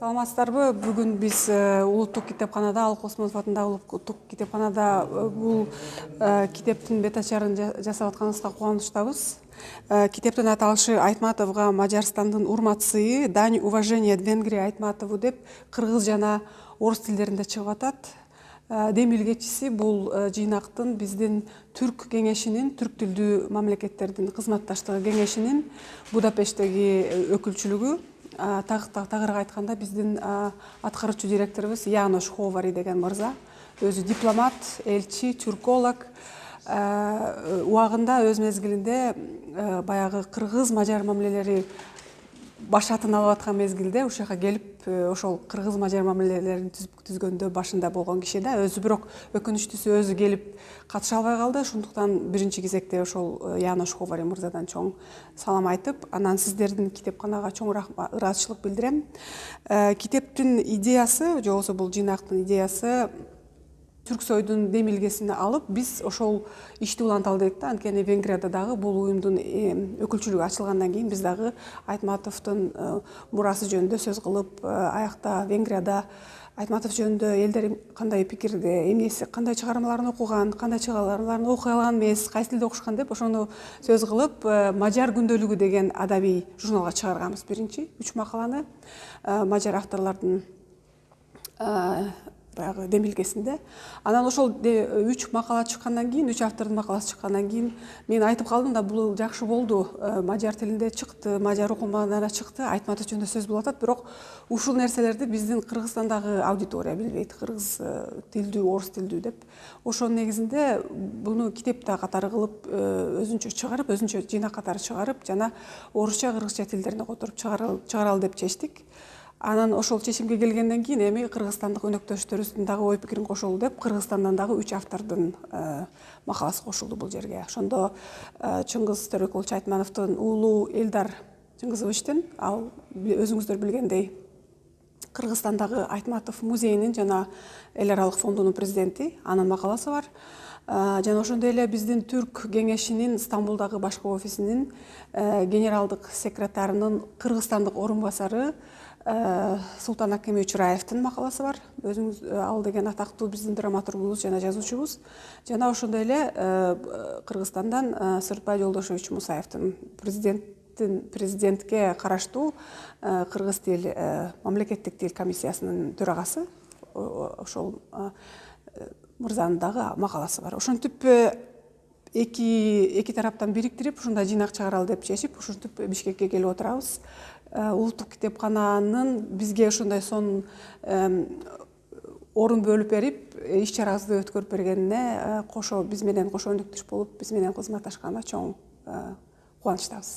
Саламатсыздарбы? Бүгүн биз Улуттук китепканада, Алык Осмонов атындагы Улуттук китепканада бул китептин бет ачарын жасап атканыбызга кубанычтабыз. Китептин аталышы Айтматовго Мажарстандын урмат сыйы, дань уважения Венгрия Айтматову деп кыргыз жана орус тилдеринде чыгып атат. Демилгечиси бул жыйнактын биздин Түрк кеңешинин, түрк тилдүү мамлекеттердин кызматташтыгы кеңешинин Будапешттеги өкүлчүлүгү. Тагыраак айтканда биздин аткаруучу директорубуз Янош Ховари деген мырза. Өзү дипломат, элчи, түрколог. Убагында өз мезгилинде баягы кыргыз мажар мамилелери башатын алып аткан мезгилде ушул жака келип ошол кыргыз мажар мамилелерин түзгөндө башында болгон киши да. Өзү бирок өкүнүчтүүсү өзү келип катыша албай калды. Ошондуктан биринчи кезекте ошол Янош Ховари мырзадан чоң салам айтып, анан сиздердин китепканага чоң ыраазычылык билдирем. Китептин идеясы, же болбосо бул жыйнактын идеясы Түрксойдун демилгесин алып, биз ошол ишти уланталы дедик да. Анткени Венгрияда дагы бул уюмдун өкүлчүлүгү ачылгандан кийин биз дагы Айтматовдун мурасы жөнүндө сөз кылып, аякта Венгрияда Айтматов жөнүндө элдер кандай пикирде, эмнеси, кандай чыгармаларын окуган, кандай чыгармаларын окуй алган эмес, кайсы тилде окушкан деп ошону сөз кылып, Мажар күндөлүгү деген адабий журналга чыгарганбыз биринчи 3 макаланы мажар авторлордун баягы демилгесинде. Анан ошол 3 макала чыккандан кийин, 3 автордун макаласы чыккандан кийин мен айтып калдым да, бул жакшы болду. Мажар тилинде чыкты, мажар окумаларында чыкты, Айтматов жөнүндө сөз болуп атат, бирок ушул нерселерди биздин Кыргызстандагы аудитория билбейт, кыргыз тилдүү, орус тилдүү деп. Ошонун негизинде буну китепте катары кылып өзүнчө чыгарып, өзүнчө жыйнак катары чыгарып, жана орусча, кыргызча тилдерине которуп чыгаралы деп чечтик. Анан ошол чечимге келгенден кийин эми кыргызстандык өнөктөштөрүбүздүн дагы ой пикирин кошолу деп, Кыргызстандан дагы 3 автордун макаласы кошулду бул жерге. Ошондо Чыңгыз Төрөкулович Айтмановдун уулу Элдар Чыңгызовичтин, ал өзүңүздөр билгендей Кыргызстандагы Айтматов музейинин жана эл аралык фондунун президенти, анын макаласы бар. Жана ошондой эле биздин Түрк кеңешинин Стамбулдагы башкы офисинин генералдык секретарынын Кыргызстандык орун басары Султан Акемович Раевдин макаласы бар. Өзүңүз ал деген атактуу биздин драматургубуз жана жазуучубуз. Жана ошондой эле Кыргызстандан Сырытбай Жолдошевич Мусаевдин президентке караштуу кыргыз тил мамлекеттик тил комиссиясынын төрагасы, ошол мырзанын дагы макаласы бар. Ошентип эки тараптан бириктирип, ушундай жыйнак чыгаралы деп чечип, ушинтип Бишкекке келип отурабыз. Улуттук китепкананын бизге ошондой сонун орун бөлүп берип, иш чарабызды өткөрүп бергенине, биз менен кошо өнөктөш болуп, биз менен кызматташканына чоң кубанычтабыз.